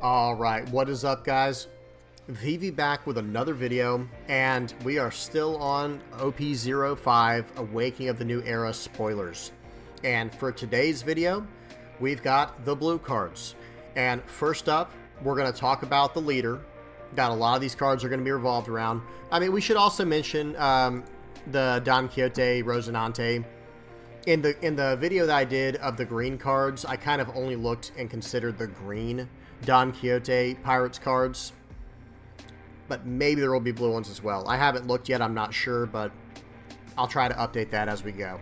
All right, what is up, guys? VV back with another video, and we are still on OP-05, Awakening of the New Era spoilers. And for today's video, we've got the blue cards. And first up, we're going to talk about the leader. Got a lot of these cards are going to be revolved around. I mean, we should also mention the Don Quixote, Rosinante. In the video that I did of the green cards, I kind of only looked and considered the green Don Quixote Pirates cards, but maybe there will be blue ones as well. I haven't looked yet, I'm not sure, but I'll try to update that as we go.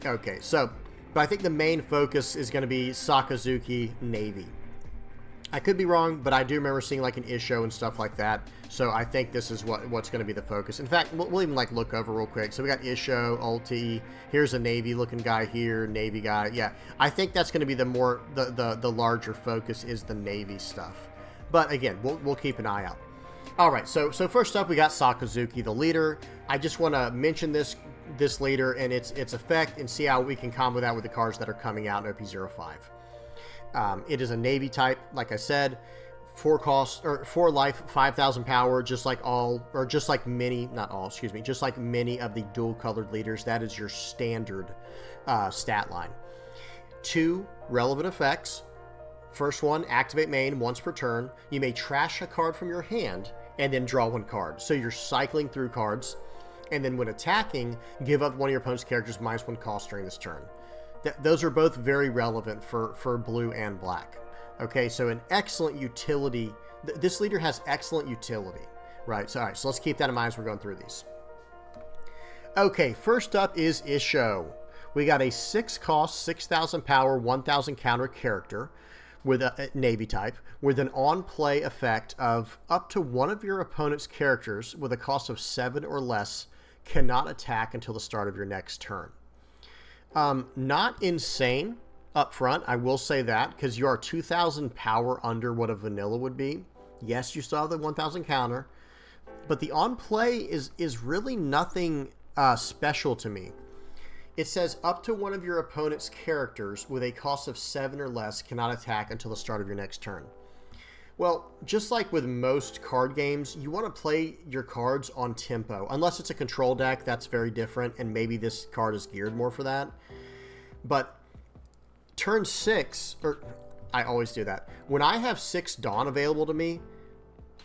Okay, so, but I think the main focus is going to be Sakazuki Navy. I could be wrong, but I do remember seeing like an issue and stuff like that, so I think this is what's going to be the focus. In fact, we'll even like look over real quick. So we got issue, Ulti, here's a Navy looking guy here, Navy guy. Yeah, I think that's going to be the larger focus is the Navy stuff. But again, we'll keep an eye out. All right, so first up we got Sakazuki, the leader. I just want to mention this leader and its effect and see how we can combo that with the cards that are coming out in OP-05. It is a Navy type, like I said, 4 life, 5,000 power, just like many of the dual colored leaders. That is your standard stat line. 2 relevant effects. First one, activate main once per turn. You may trash a card from your hand and then draw 1 card. So you're cycling through cards, and then when attacking, give up one of your opponent's characters -1 cost during this turn. Those are both very relevant for blue and black. Okay, so an excellent utility. This leader has excellent utility, right? So, all right, so let's keep that in mind as we're going through these. Okay, first up is Isho. We got a 6 cost, 6,000 power, 1,000 counter character with a Navy type with an on-play effect of up to one of your opponent's characters with a cost of 7 or less cannot attack until the start of your next turn. Not insane up front, I will say that, because you are 2,000 power under what a vanilla would be. Yes, you still have the 1,000 counter, but the on-play is really nothing special to me. It says up to one of your opponent's characters with a cost of 7 or less cannot attack until the start of your next turn. Well, just like with most card games, you want to play your cards on tempo. Unless it's a control deck, that's very different, and maybe this card is geared more for that. But turn 6, or I always do that. When I have 6 Dawn available to me,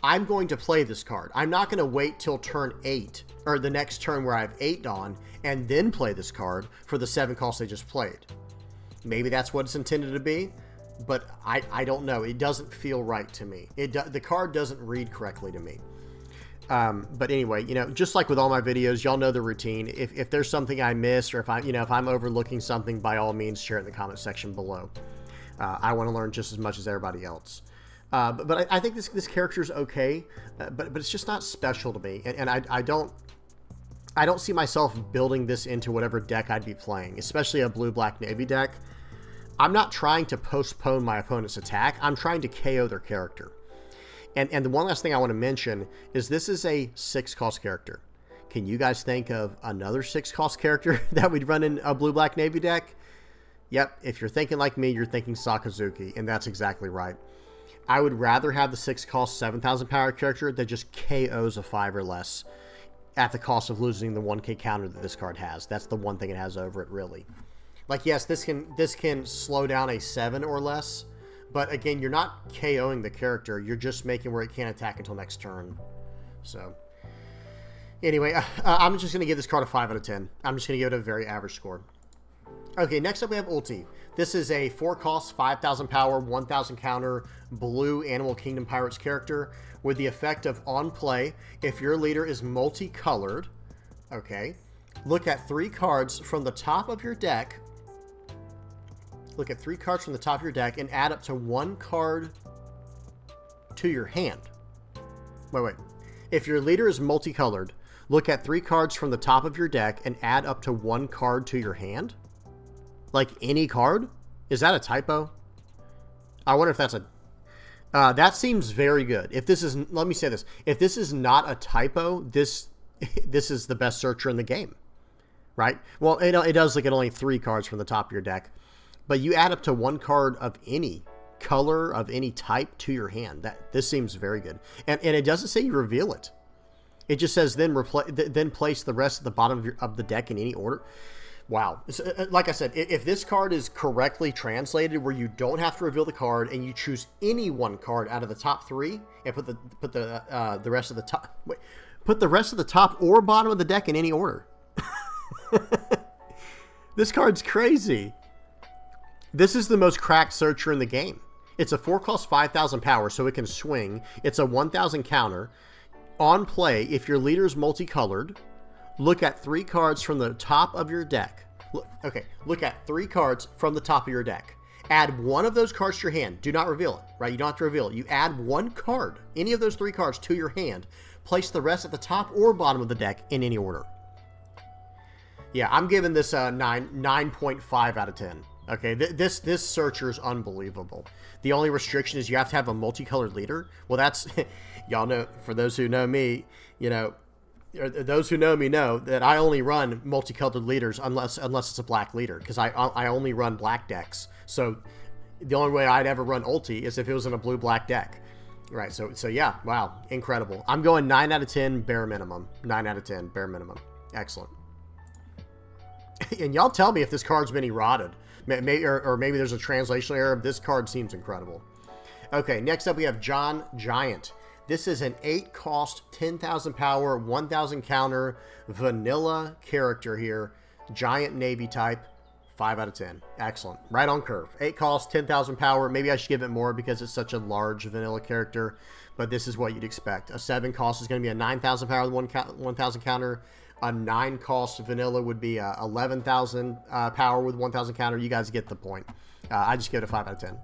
I'm going to play this card. I'm not going to wait till turn 8, or the next turn where I have 8 Dawn, and then play this card for the 7 costs I just played. Maybe that's what it's intended to be. But I don't know. It doesn't feel right to me. The card doesn't read correctly to me. But anyway, you know, just like with all my videos, y'all know the routine. If there's something I missed, or if I'm overlooking something, by all means, share it in the comment section below. I want to learn just as much as everybody else. But I think this character is okay, but it's just not special to me, and I don't see myself building this into whatever deck I'd be playing, especially a blue-black Navy deck. I'm not trying to postpone my opponent's attack. I'm trying to KO their character. And the one last thing I want to mention is this is a 6 cost character. Can you guys think of another 6 cost character that we'd run in a blue-black Navy deck? Yep, if you're thinking like me, you're thinking Sakazuki, and that's exactly right. I would rather have the 6 cost 7,000 power character that just KOs a 5 or less at the cost of losing the 1k counter that this card has. That's the one thing it has over it, really. Like, yes, this can slow down a 7 or less, but again, you're not KOing the character. You're just making where it can't attack until next turn. So, anyway, I'm just going to give this card a 5 out of 10. I'm just going to give it a very average score. Okay, next up we have Ulti. This is a 4 cost, 5,000 power, 1,000 counter, blue Animal Kingdom Pirates character with the effect of on play. If your leader is multicolored, okay, look at 3 cards from the top of your deck. Look at 3 cards from the top of your deck and add up to 1 card to your hand. Wait. If your leader is multicolored, look at 3 cards from the top of your deck and add up to 1 card to your hand? Like any card? Is that a typo? I wonder if that's a... that seems very good. If this is... Let me say this. If this is not a typo, this is the best searcher in the game. Right? Well, it does look at only 3 cards from the top of your deck. But you add up to 1 card of any color of any type to your hand. This seems very good. And it doesn't say you reveal it. It just says then place the rest at the bottom of the deck in any order. Wow. So, like I said, if this card is correctly translated where you don't have to reveal the card and you choose any one card out of the top 3 and put the rest of the top... Wait, put the rest of the top or bottom of the deck in any order. This card's crazy. This is the most cracked searcher in the game. It's a 4-cost 5,000 power, so it can swing. It's a 1,000 counter. On play, if your leader is multicolored, look at 3 cards from the top of your deck. Look at 3 cards from the top of your deck. Add one of those cards to your hand. Do not reveal it, right? You don't have to reveal it. You add one card, any of those 3 cards, to your hand. Place the rest at the top or bottom of the deck in any order. Yeah, I'm giving this a 9.5 out of 10. Okay, this searcher is unbelievable. The only restriction is you have to have a multicolored leader. Well, that's, y'all know, for those who know me, you know, those who know me know that I only run multicolored leaders unless it's a black leader, because I only run black decks. So the only way I'd ever run Ulti is if it was in a blue-black deck. Right, so yeah, wow, incredible. I'm going 9 out of 10 bare minimum. 9 out of 10 bare minimum. Excellent. And y'all tell me if this card's been eroded. Maybe, or maybe there's a translation error. This card seems incredible. Okay, next up we have John Giant. This is an 8-cost, 10,000 power, 1,000 counter, vanilla character here. Giant Navy type, 5 out of 10. Excellent. Right on curve. 8 cost, 10,000 power. Maybe I should give it more because it's such a large vanilla character, but this is what you'd expect. A 7 cost is going to be a 9,000 power with 1,000 counter. A 9 cost vanilla would be 11,000 power with 1,000 counter. You guys get the point. I just give it a 5 out of 10.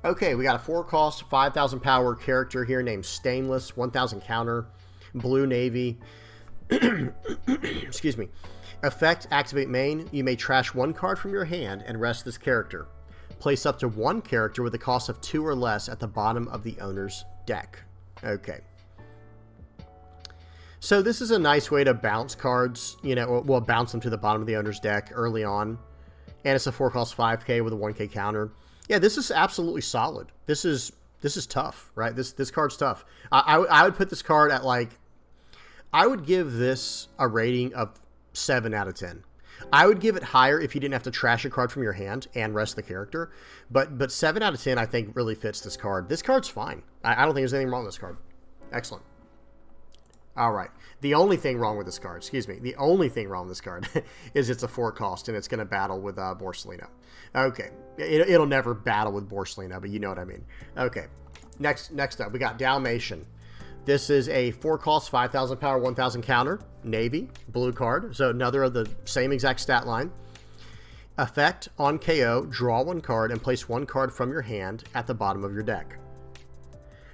Okay, we got a 4 cost, 5,000 power character here named Stainless, 1,000 counter, blue navy. Excuse me. Effect, activate main. You may trash 1 card from your hand and rest this character. Place up to 1 character with a cost of 2 or less at the bottom of the owner's deck. Okay. So this is a nice way to bounce cards, you know, well, bounce them to the bottom of the owner's deck early on. And it's a 4-cost 5k with a 1k counter. Yeah, this is absolutely solid. This is tough, right? This card's tough. I would put this card at, like, I would give this a rating of 7 out of 10. I would give it higher if you didn't have to trash a card from your hand and rest the character. But 7 out of 10 I think really fits this card. This card's fine. I don't think there's anything wrong with this card. Excellent. All right. The only thing wrong with this card, the only thing wrong with this card is it's a 4 cost and it's going to battle with Borsolino. Okay. It'll never battle with Borsolino, but you know what I mean. Okay. Next up, we got Dalmatian. This is a 4 cost, 5,000 power, 1,000 counter, navy, blue card. So another of the same exact stat line. Effect, on KO, draw 1 card and place 1 card from your hand at the bottom of your deck.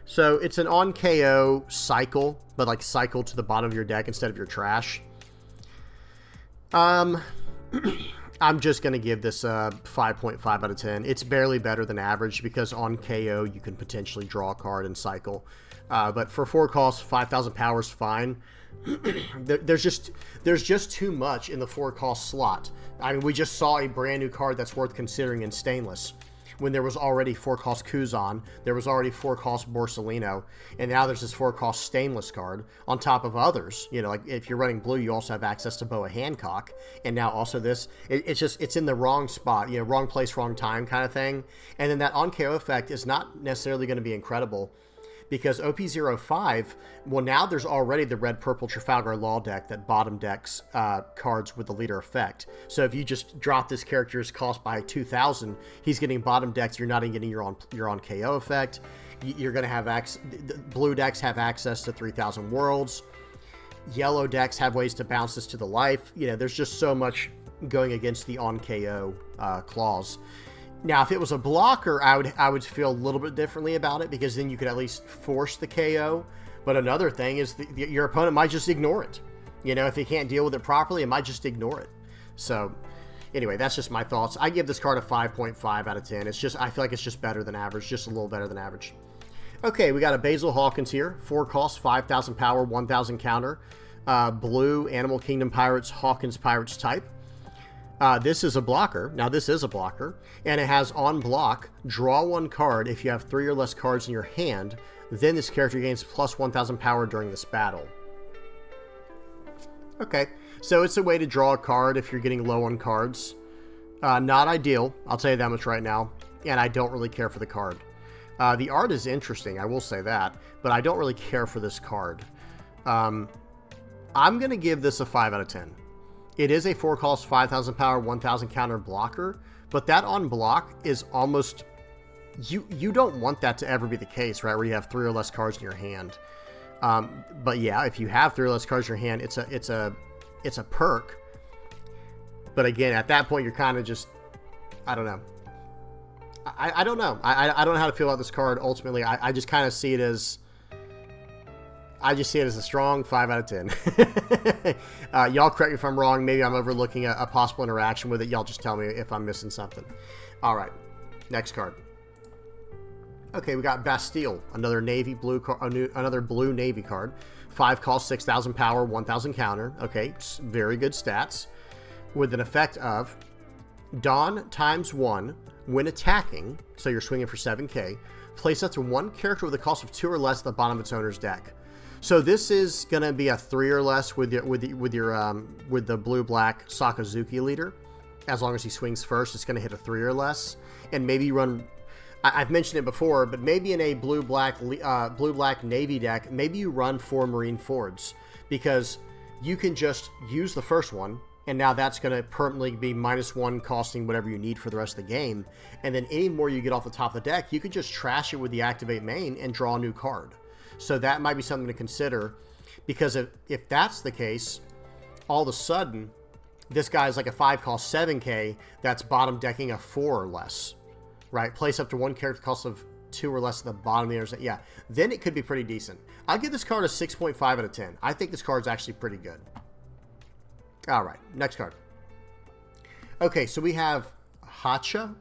So it's an on KO cycle, but like cycle to the bottom of your deck instead of your trash. I'm just going to give this a 5.5 out of 10. It's barely better than average because on KO you can potentially draw a card and cycle. But for 4 costs, 5,000 power is fine. There's just too much in the 4 cost slot. I mean, we just saw a brand new card that's worth considering in Stainless. When there was already 4 cost Kuzan, there was already 4 cost Borsolino, and now there's this 4 cost Stainless card on top of others. You know, like if you're running blue, you also have access to Boa Hancock, and now also this. It's in the wrong spot, you know, wrong place, wrong time kind of thing. And then that on KO effect is not necessarily going to be incredible. Because OP-05, well, now there's already the red-purple Trafalgar Law deck that bottom decks cards with the leader effect. So if you just drop this character's cost by 2,000, he's getting bottom decks. You're not even getting your on KO effect. You're going to have blue decks have access to 3,000 worlds. Yellow decks have ways to bounce this to the life. You know, there's just so much going against the on KO clause. Now, if it was a blocker, I would feel a little bit differently about it because then you could at least force the KO. But another thing is your opponent might just ignore it. You know, if he can't deal with it properly, it might just ignore it. So, anyway, that's just my thoughts. I give this card a 5.5 out of 10. It's just, I feel like it's just better than average, just a little better than average. Okay, we got a Basil Hawkins here. 4 cost, 5,000 power, 1,000 counter. Blue, Animal Kingdom Pirates, Hawkins Pirates type. This is a blocker. Now, this is a blocker, and it has on block, draw 1 card if you have 3 or less cards in your hand. Then this character gains plus 1,000 power during this battle. Okay, so it's a way to draw a card if you're getting low on cards. Not ideal, I'll tell you that much right now, and I don't really care for the card. The art is interesting, I will say that, but I don't really care for this card. I'm going to give this a 5 out of 10. It is a 4 cost, 5,000 power, 1,000 counter blocker, but that on block is almost... You don't want that to ever be the case, right? Where you have 3 or less cards in your hand. But yeah, if you have 3 or less cards in your hand, it's a perk. But again, at that point, you're kind of just... I don't know. I don't know. I don't know how to feel about this card ultimately. I just kind of see it as... I just see it as a strong 5 out of 10. Y'all correct me if I'm wrong. Maybe I'm overlooking a possible interaction with it. Y'all just tell me if I'm missing something. All right. Next card. Okay, we got Bastille, another another blue navy card. 5 cost, 6,000 power, 1,000 counter. Okay, very good stats. With an effect of Dawn ×1 when attacking, so you're swinging for 7k. Place up to 1 character with a cost of 2 or less at the bottom of its owner's deck. So this is going to be a 3 or less with the blue-black Sakazuki leader. As long as he swings first, it's going to hit a 3 or less. And maybe you run... I've mentioned it before, but maybe in a blue-black navy deck, maybe you run 4 Marine Fords. Because you can just use the first one, and now that's going to permanently be -1 costing whatever you need for the rest of the game. And then any more you get off the top of the deck, you can just trash it with the activate main and draw a new card. So that might be something to consider, because if that's the case, all of a sudden, this guy's like a 5 cost 7k that's bottom decking a 4 or less, right? Place up to 1 character cost of 2 or less at the bottom of the other. Yeah, then it could be pretty decent. I'll give this card a 6.5 out of 10. I think this card's actually pretty good. All right, next card. Okay, so we have Haka.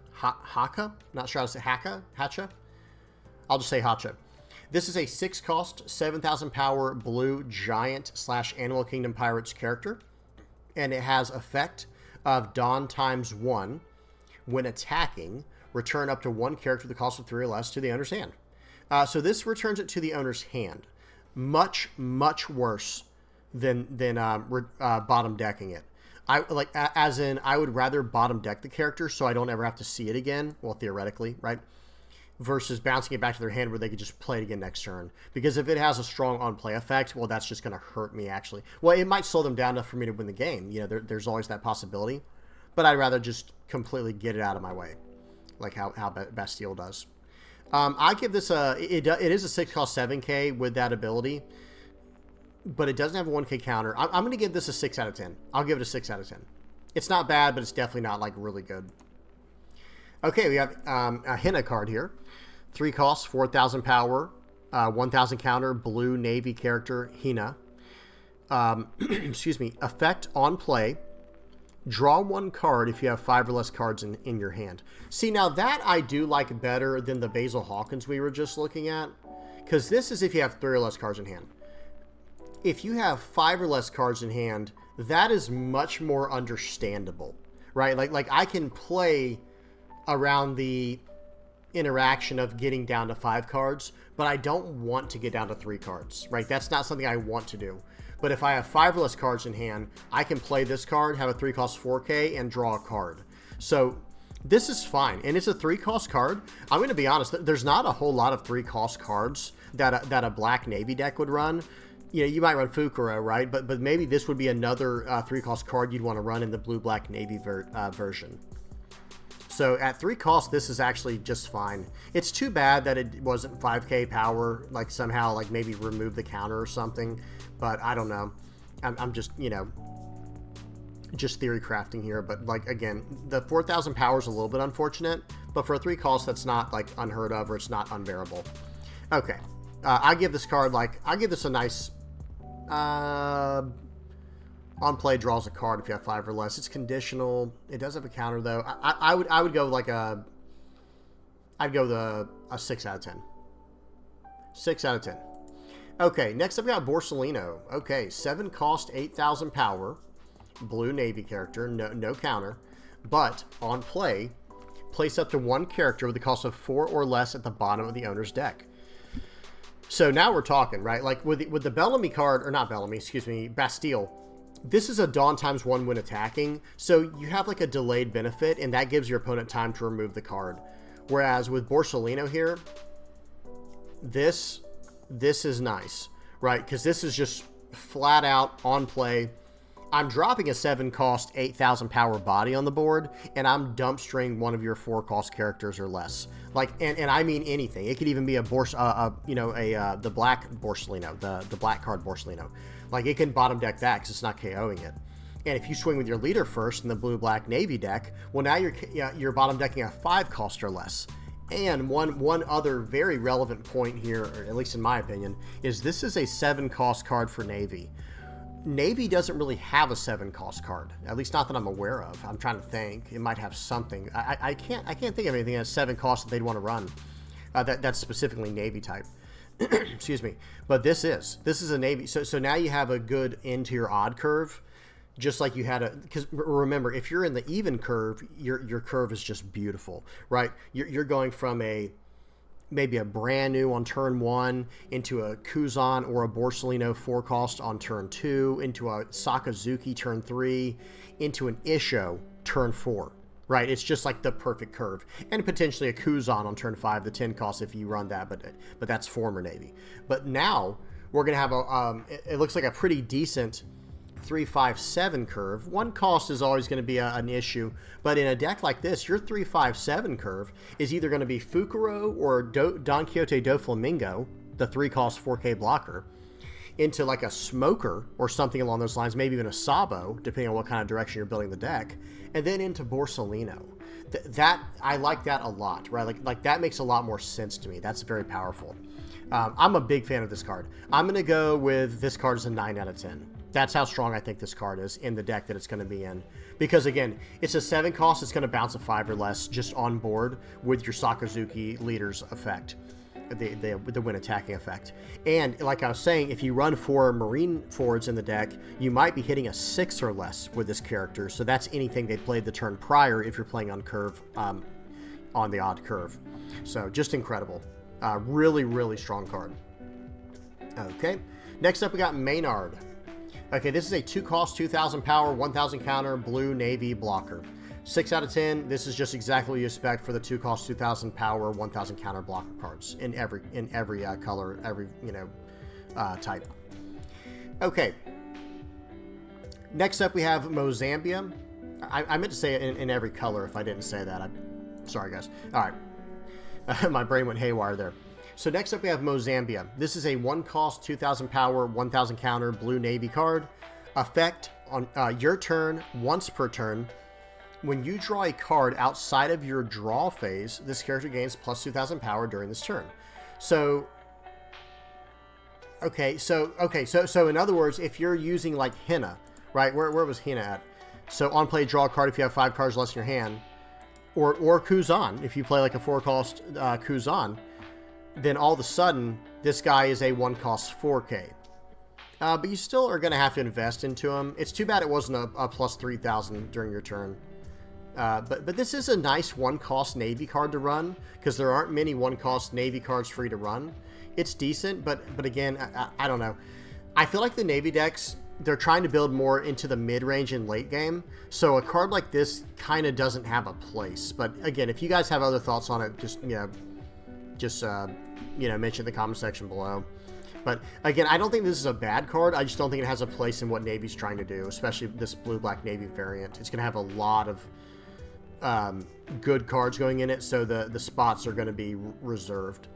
Not sure how to say Hacha. I'll just say Hacha. This is a 6 cost, 7,000 power blue giant / Animal Kingdom Pirates character. And it has effect of Dawn ×1. When attacking, return up to 1 character with a cost of 3 or less to the owner's hand. So this returns it to the owner's hand. Much, much worse than bottom decking it. I would rather bottom deck the character so I don't ever have to see it again. Well, theoretically, right? Versus bouncing it back to their hand where they could just play it again next turn. Because if it has a strong on-play effect, well, that's just going to hurt me, actually. Well, it might slow them down enough for me to win the game. You know, there's always that possibility. But I'd rather just completely get it out of my way, like how Bastille does. I give this it is a 6 cost 7k with that ability, but it doesn't have a 1k counter. I'm going to give this a 6 out of 10. I'll give it a 6 out of 10. It's not bad, but it's definitely not, like, really good. Okay, we have a Hina card here. 3 costs, 4,000 power, 1,000 counter, blue navy character, Hina. Excuse me. Effect on play. Draw 1 card if you have 5 or less cards in your hand. See, now that I do like better than the Basil Hawkins we were just looking at. Because this is if you have 3 or less cards in hand. If you have 5 or less cards in hand, that is much more understandable. Right? Like I can play around the interaction of getting down to 5 cards, but I don't want to get down to 3 cards, right? That's not something I want to do. But if I have 5 or less cards in hand, I can play this card, have a 3 cost 4k, and draw a card. So this is fine, and it's a 3 cost card. I'm going to be honest, there's not a whole lot of 3 cost cards that a black navy deck would run. You know, you might run Fukuro, right? But maybe this would be another 3 cost card you'd want to run in the blue-black navy version. So at 3 costs, this is actually just fine. It's too bad that it wasn't 5k power, like somehow, like maybe remove the counter or something. But I don't know. I'm just, you know, just theory crafting here. But like, again, the 4,000 power is a little bit unfortunate. But for a 3 cost, that's not like unheard of, or it's not unbearable. Okay. I give this card, like, I give this a nice, on play draws a card if you have 5 or less. It's conditional. It does have a counter though. I would go like a 6 out of 10. 6 out of 10. Okay, next up we got Borsolino. Okay, 7 cost, 8,000 power. Blue navy character, no counter. But on play, place up to one character with a cost of 4 or less at the bottom of the owner's deck. So now we're talking, right? Like with the Bellamy card, or not Bellamy, excuse me, Bastille, this is a Dawn ×1 when attacking, so you have like a delayed benefit, and that gives your opponent time to remove the card. Whereas with Borsolino here, this is nice, right? Because this is just flat out on play. I'm dropping a 7 cost, 8,000 power body on the board, and I'm dumpstering one of your 4 cost characters or less. Like, and I mean anything. It could even be the black Borsolino, the black card Borsolino. Like, it can bottom deck that because it's not KOing it. And if you swing with your leader first in the blue-black navy deck, well, now you're bottom decking a 5 cost or less. And one other very relevant point here, or at least in my opinion, is this is a 7 cost card for Navy. Navy doesn't really have a 7 cost card, at least not that I'm aware of. I'm trying to think. It might have something. I can't think of anything that's 7 cost that they'd want to run. That's specifically Navy type. Excuse me. But this is a Navy. So now you have a good end to your odd curve, just like you had because remember, if you're in the even curve, your curve is just beautiful, right? You're going from maybe a brand new on turn 1 into a Kuzan or a Borsolino 4 cost on turn 2 into a Sakazuki turn 3 into an Isho turn 4, right? It's just like the perfect curve, and potentially a Kuzan on turn 5, the 10 cost if you run that, but that's former Navy. But now we're gonna have it looks like a pretty decent 3-5-7 curve. 1 cost is always going to be an issue, but in a deck like this, your 3-5-7 curve is either going to be Fukuro or Don Quixote do Flamingo, the 3 cost 4K blocker, into like a Smoker or something along those lines, maybe even a Sabo, depending on what kind of direction you're building the deck, and then into Borsolino. That I like that a lot, right? Like that makes a lot more sense to me. That's very powerful. I'm a big fan of this card. I'm going to go with this card as a 9 out of 10. That's how strong I think this card is in the deck that it's going to be in. Because, again, it's a 7 cost. It's going to bounce a 5 or less just on board with your Sakazuki leader's effect, the win attacking effect. And, like I was saying, if you run 4 Marine forwards in the deck, you might be hitting a 6 or less with this character. So that's anything they played the turn prior if you're playing on curve, on the odd curve. So, just incredible. Really, really strong card. Okay. Next up, we got Maynard. Okay, this is a 2 cost, 2,000 power, 1,000 counter, blue navy blocker. 6 out of 10. This is just exactly what you expect for the 2 cost, 2,000 power, 1,000 counter blocker cards in every color, every type. Okay. Next up, we have Mozambium. I meant to say it in every color. If I didn't say that, sorry guys. All right, my brain went haywire there. So next up we have Mozambium. This is a 1 cost, 2,000 power, 1,000 counter, blue navy card. Effect on your turn, once per turn. When you draw a card outside of your draw phase, this character gains plus 2,000 power during this turn. So in other words, if you're using like Hina, right? Where was Hina at? So on play, draw a card if you have 5 cards less in your hand, or Kuzan if you play like a 4 cost Kuzan. Then all of a sudden, this guy is a 1 cost 4K. But you still are going to have to invest into him. It's too bad it wasn't a plus 3,000 during your turn. But this is a nice 1 cost Navy card to run, because there aren't many 1 cost Navy cards free to run. It's decent, but again, I don't know. I feel like the Navy decks, they're trying to build more into the mid-range and late game, so a card like this kind of doesn't have a place. But again, if you guys have other thoughts on it, just mention in the comment section below. But again, I don't think this is a bad card. I just don't think it has a place in what Navy's trying to do, especially this blue-black Navy variant. It's going to have a lot of good cards going in it, so the spots are going to be reserved.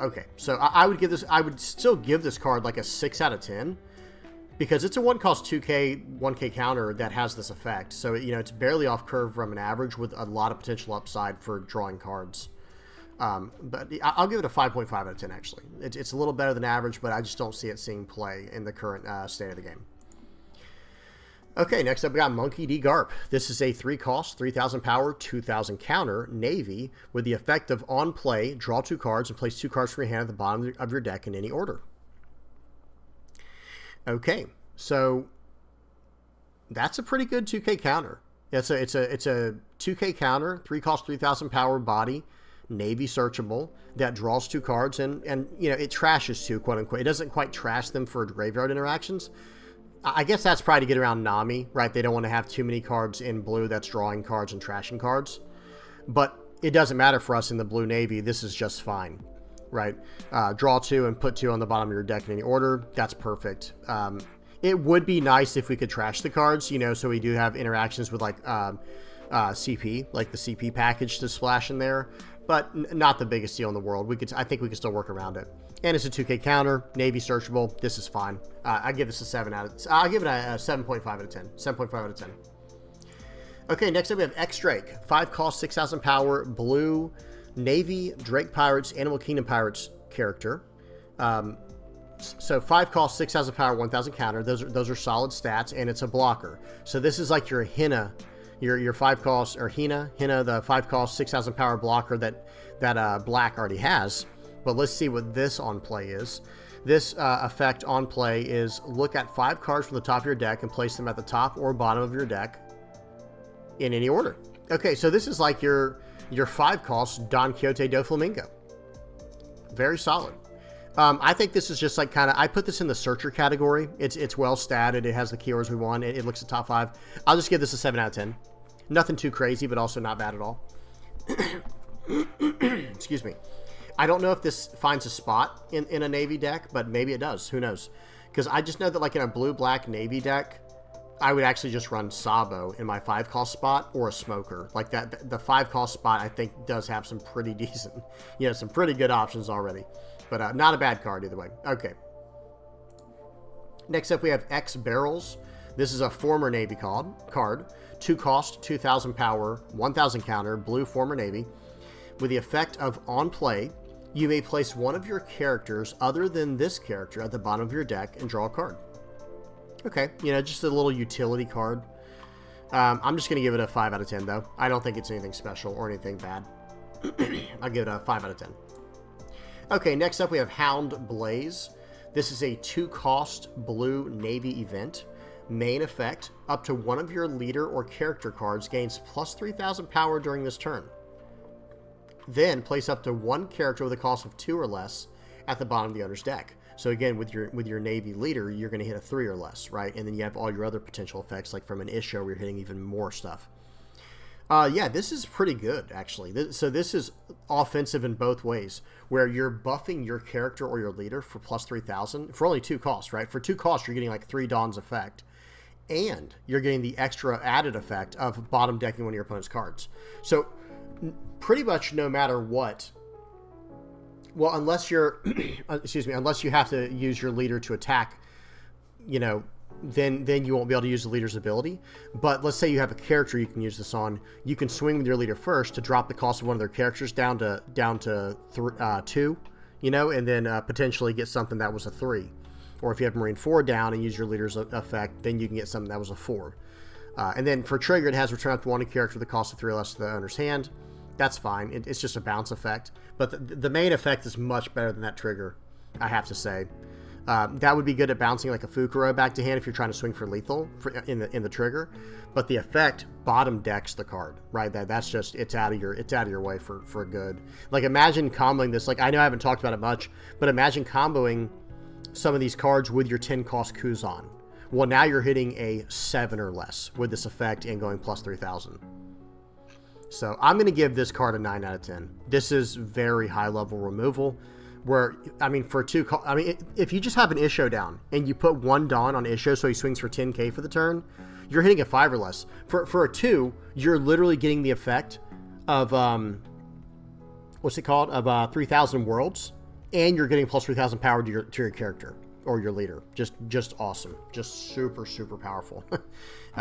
Okay, so I would still give this card like a 6 out of 10, because it's a 1 cost 2K, 1K counter that has this effect. So, it's barely off curve from an average with a lot of potential upside for drawing cards. But I'll give it a 5.5 out of 10, actually. It's a little better than average, but I just don't see it seeing play in the current state of the game. Okay, next up we got Monkey D. Garp. This is a 3 cost, 3,000 power, 2,000 counter, Navy, with the effect of on play, draw 2 cards and place 2 cards from your hand at the bottom of your deck in any order. Okay, so that's a pretty good 2K counter. It's a 2K counter, 3 cost 3,000 power body, Navy searchable that draws 2 cards and you know, it trashes 2, quote unquote. It doesn't quite trash them for graveyard interactions. I guess that's probably to get around Nami, right? They don't want to have too many cards in blue that's drawing cards and trashing cards. But it doesn't matter for us in the blue Navy. This is just fine, right? Draw 2 and put 2 on the bottom of your deck in any order. That's perfect. It would be nice if we could trash the cards, you know, so we do have interactions with like CP, like the CP package to splash in there. But not the biggest deal in the world. I think we can still work around it. And it's a 2K counter, Navy searchable. This is fine. I give this a 7 out of. I'll give it a 7.5 out of 10. 7.5 out of 10. Okay, next up we have X Drake, 5 cost, 6,000 power, blue, Navy, Drake Pirates, Animal Kingdom Pirates character. So 5 cost, 6,000 power, 1,000 counter. Those are solid stats, and it's a blocker. So this is like your Hina, your 5 cost, or Hina, the 5 cost, 6,000 power blocker that black already has. But let's see what this on play is. This effect on play is look at 5 cards from the top of your deck and place them at the top or bottom of your deck in any order. Okay, so this is like your 5 cost Don Quixote do Flamingo. Very solid. I think this is just like kind of, I put this in the searcher category. It's well statted. It has the keywords we want. It looks at top 5. I'll just give this a 7 out of 10. Nothing too crazy, but also not bad at all. Excuse me. I don't know if this finds a spot in a Navy deck, but maybe it does. Who knows? Because I just know that like in a blue-black Navy deck, I would actually just run Sabo in my 5 cost spot or a Smoker. Like that, the 5 cost spot I think does have some pretty decent, you know, some pretty good options already. But not a bad card either way. Okay. Next up we have X Barrels. This is a former Navy card. 2 cost, 2,000 power, 1,000 counter, blue former Navy. With the effect of on play, you may place one of your characters other than this character at the bottom of your deck and draw a card. Okay, you know, just a little utility card. I'm just going to give it a 5 out of 10, though. I don't think it's anything special or anything bad. I'll give it a 5 out of 10. Okay, next up we have Hound Blaze. This is a 2 cost blue Navy event. Main effect, up to one of your leader or character cards gains plus 3,000 power during this turn. Then place up to one character with a cost of 2 or less at the bottom of the owner's deck. So again, with your Navy leader, you're going to hit a 3 or less, right? And then you have all your other potential effects, like from an Isho where you're hitting even more stuff. Yeah, this is pretty good, actually. So this is offensive in both ways, where you're buffing your character or your leader for plus 3,000 for only 2 costs, right? For 2 costs, you're getting like 3 Dawn's effect. And you're getting the extra added effect of bottom decking one of your opponent's cards. So pretty much no matter what, well, unless you're, excuse me, unless you have to use your leader to attack, you know, then you won't be able to use the leader's ability. But let's say you have a character you can use this on. You can swing with your leader first to drop the cost of one of their characters down to 2, you know, and then potentially get something that was a 3. Or if you have Marine 4 down and use your leader's effect, then you can get something that was a 4. And then for trigger, it has return up to one character with the cost of 3 or less to the owner's hand. That's fine. It's just a bounce effect. But the main effect is much better than that trigger, I have to say. That would be good at bouncing like a Fukuro back to hand if you're trying to swing for lethal in the trigger. But the effect bottom decks the card, right? That's just it's out of your way for good. Like imagine comboing this. Like I know I haven't talked about it much, but imagine comboing some of these cards with your 10 cost Kuzan. Well, now you're hitting a 7 or less with this effect and going plus 3,000. So I'm going to give this card a 9 out of 10. This is very high level removal. Where, I mean, for 2, I mean, if you just have an Isho down and you put 1 Dawn on Isho so he swings for 10k for the turn, you're hitting a 5 or less. For a 2, you're literally getting the effect of, what's it called? Of 3,000 worlds. And you're getting plus 3,000 power to your character or your leader. Just awesome. Just super, super powerful.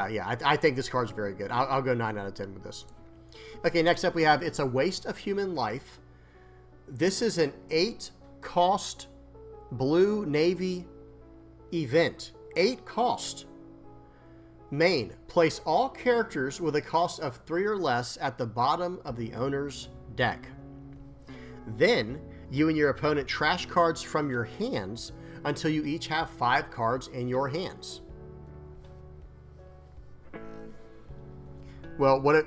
Yeah, I think this card's very good. I'll go 9 out of 10 with this. Okay, next up we have It's a Waste of Human Life. This is an 8 cost blue Navy event. 8 cost. Main, place all characters with a cost of 3 or less at the bottom of the owner's deck. Then you and your opponent trash cards from your hands until you each have 5 cards in your hands. Well, what if...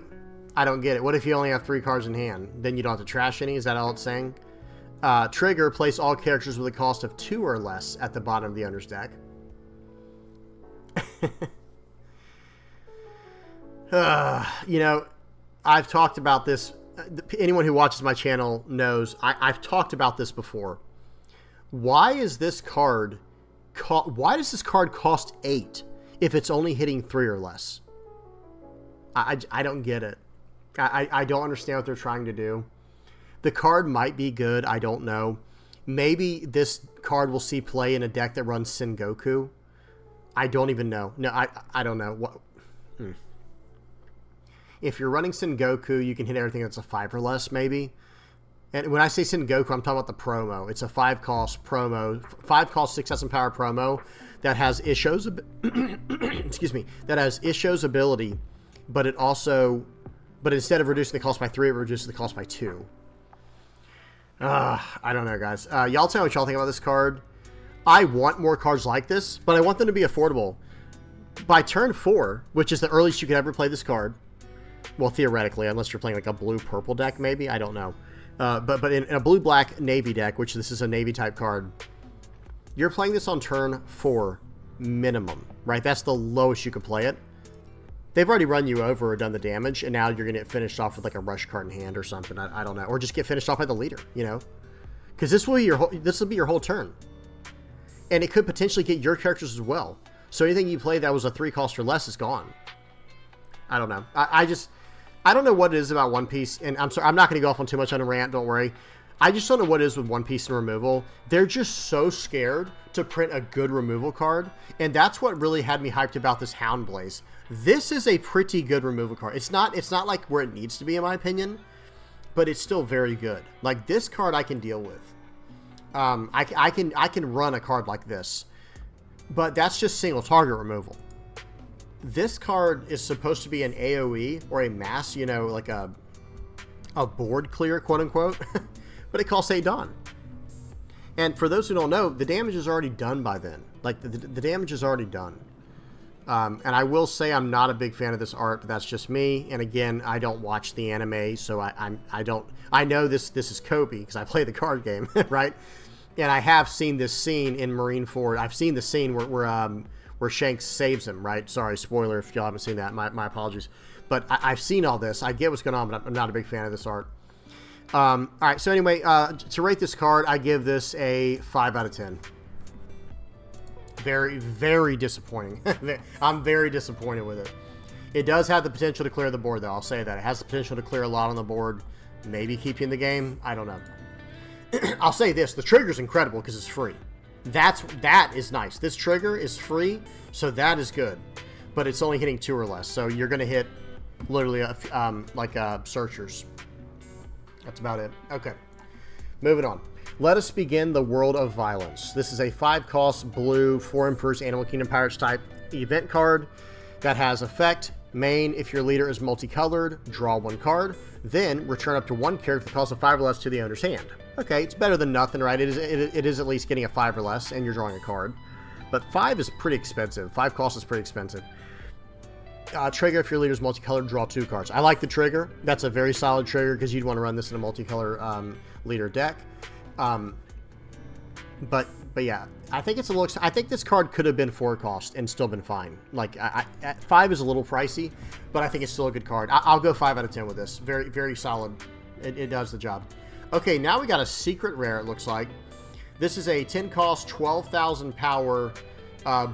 I don't get it. What if you only have 3 cards in hand? Then you don't have to trash any? Is that all it's saying? Trigger, place all characters with a cost of 2 or less at the bottom of the owner's deck. You know, I've talked about this. Anyone who watches my channel knows I've talked about this before. Why is this card... Why does this card cost 8 if it's only hitting 3 or less? I don't get it. I don't understand what they're trying to do. The card might be good. I don't know. Maybe this card will see play in a deck that runs Sengoku. I don't even know. No, I don't know. What? If you're running Sengoku, you can hit everything that's a 5 or less, maybe. And when I say Sengoku, I'm talking about the promo. It's a 5-cost promo, 5-cost 6,000 power promo that has Isho's excuse me, that has Isho's ability, but it also, but instead of reducing the cost by 3, it reduces the cost by 2. I don't know, guys. Y'all tell me what y'all think about this card. I want more cards like this, but I want them to be affordable. By turn 4, which is the earliest you could ever play this card, well, theoretically, unless you're playing like a blue-purple deck, maybe, I don't know. But in a blue-black navy deck, which this is a navy-type card, you're playing this on turn 4 minimum, right? That's the lowest you could play it. They've already run you over or done the damage, and now you're going to get finished off with like a rush card in hand or something. I don't know. Or just get finished off by the leader, you know? Because this will be your whole turn. And it could potentially get your characters as well. So anything you play that was a 3 cost or less is gone. I don't know. I don't know what it is about One Piece, and I'm sorry, I'm not going to go off on too much on a rant, don't worry. I just don't know what it is with One Piece and removal. They're just so scared to print a good removal card, and that's what really had me hyped about this Hound Blaze. This is a pretty good removal card. It's not like where it needs to be, in my opinion, but it's still very good. Like, this card I can deal with. I can run a card like this, but that's just single target removal. This card is supposed to be an AoE or a mass, you know, like a board clear, quote unquote, but it costs 8 Dawn. And for those who don't know, the damage is already done by then. Like, the damage is already done. And I will say I'm not a big fan of this art, but that's just me. And again, I don't watch the anime, so I know this is Kobe because I play the card game, right? And I have seen this scene in Marineford. I've seen the scene where Shanks saves him, right? Sorry, spoiler if y'all haven't seen that. My apologies. But I've seen all this. I get what's going on, but I'm not a big fan of this art. All right, so anyway, to rate this card, I give this a 5 out of 10. Very, very disappointing. I'm very disappointed with it. It does have the potential to clear the board, though. I'll say that. It has the potential to clear a lot on the board. Maybe keep you in the game. I don't know. I'll say this. The trigger's incredible because it's free. That is nice. This trigger is free, so that is good. But it's only hitting 2 or less, so you're going to hit literally searchers. That's about it. Okay. Moving on. Let us begin the World of Violence. This is a 5-cost blue 4 Emperors Animal Kingdom Pirates type event card that has effect. Main, if your leader is multicolored, draw 1 card. Then return up to 1 character with a cost of 5 or less to the owner's hand. Okay, it's better than nothing, right? It is at least getting a 5 or less, and you're drawing a card. But 5 is pretty expensive. 5 cost is pretty expensive. Trigger, if your leader is multicolored, draw 2 cards. I like the trigger. That's a very solid trigger because you'd want to run this in a multicolor leader deck. But yeah, I think it's a little. I think this card could have been 4 cost and still been fine. Like 5 is a little pricey, but I think it's still a good card. I'll go 5 out of 10 with this. Very, very solid. It does the job. Okay, now we got a secret rare. It looks like this is a 10 cost, 12,000 power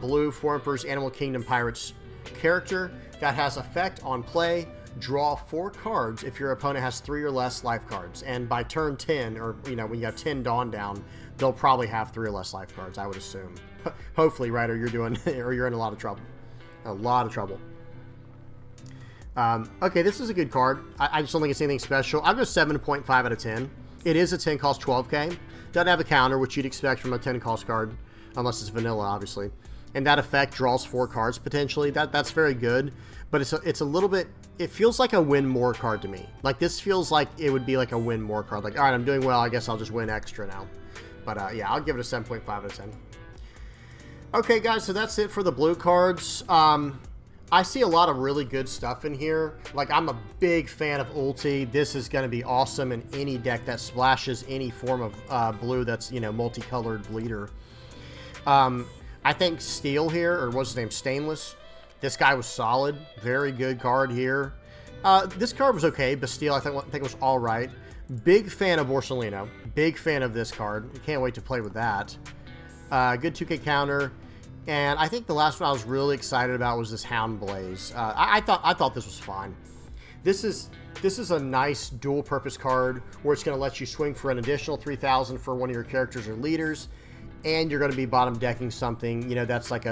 blue 4 Emperors Animal Kingdom Pirates character that has effect on play. Draw 4 cards if your opponent has 3 or less life cards, and by turn 10, or when you have 10 Dawn down, they'll probably have 3 or less life cards, I would assume. Hopefully, right? Or you're in a lot of trouble. A lot of trouble. Okay, this is a good card. I just don't think it's anything special. I'll go 7.5 out of 10. It is a 10 cost 12k. Doesn't have a counter, which you'd expect from a 10 cost card, unless it's vanilla, obviously. And that effect draws 4 cards potentially. That's very good, but it's a little bit. It feels like a win more card to me. Like, this feels like it would be like a win more card. Like, all right, I'm doing well. I guess I'll just win extra now. But yeah, I'll give it a 7.5 out of 10. Okay, guys, so that's it for the blue cards. I see a lot of really good stuff in here. Like, I'm a big fan of Ulti. This is going to be awesome in any deck that splashes any form of blue that's, you know, multicolored bleeder. I think Steel here, or what's his name, Stainless, this guy was solid. Very good card here. This card was okay. Bastille, I think it was all right. Big fan of Borsolino. Big fan of this card. Can't wait to play with that. Good 2K counter. And I think the last one I was really excited about was this Hound Blaze. I thought this was fine. This is a nice dual-purpose card where it's going to let you swing for an additional 3,000 for one of your characters or leaders, and you're going to be bottom decking something. You know, that's like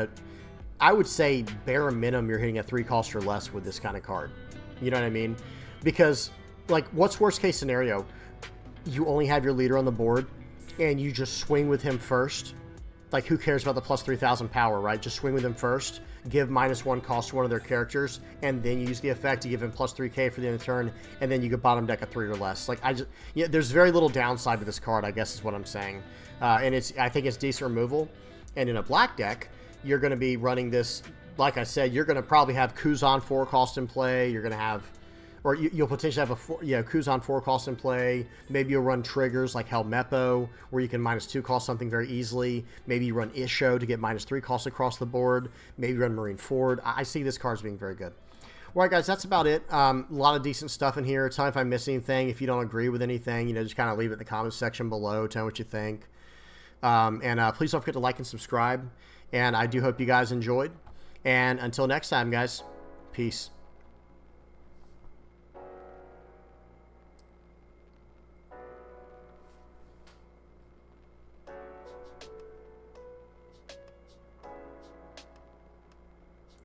I would say bare minimum you're hitting a 3 cost or less with this kind of card. You know what I mean? Because, like, what's worst case scenario? You only have your leader on the board, and you just swing with him first. Like, who cares about the plus 3,000 power, right? Just swing with him first, give -1 cost to one of their characters, and then you use the effect to give him plus 3k for the end of the turn, and then you could bottom deck a 3 or less. Like, there's very little downside to this card, I guess is what I'm saying. And I think it's decent removal. And in a black deck, you're going to be running this, like I said, you're going to probably have Kuzan 4 cost in play. You're going to have, or you'll potentially have Kuzan 4 cost in play. Maybe you'll run triggers like Helmeppo, where you can -2 cost something very easily. Maybe you run Isho to get -3 costs across the board. Maybe you run Marine Ford. I see this card as being very good. All right, guys, that's about it. A lot of decent stuff in here. Tell me if I missed anything. If you don't agree with anything, you know, just kind of leave it in the comments section below. Tell me what you think. Please don't forget to like and subscribe. And I do hope you guys enjoyed. And until next time, guys, peace.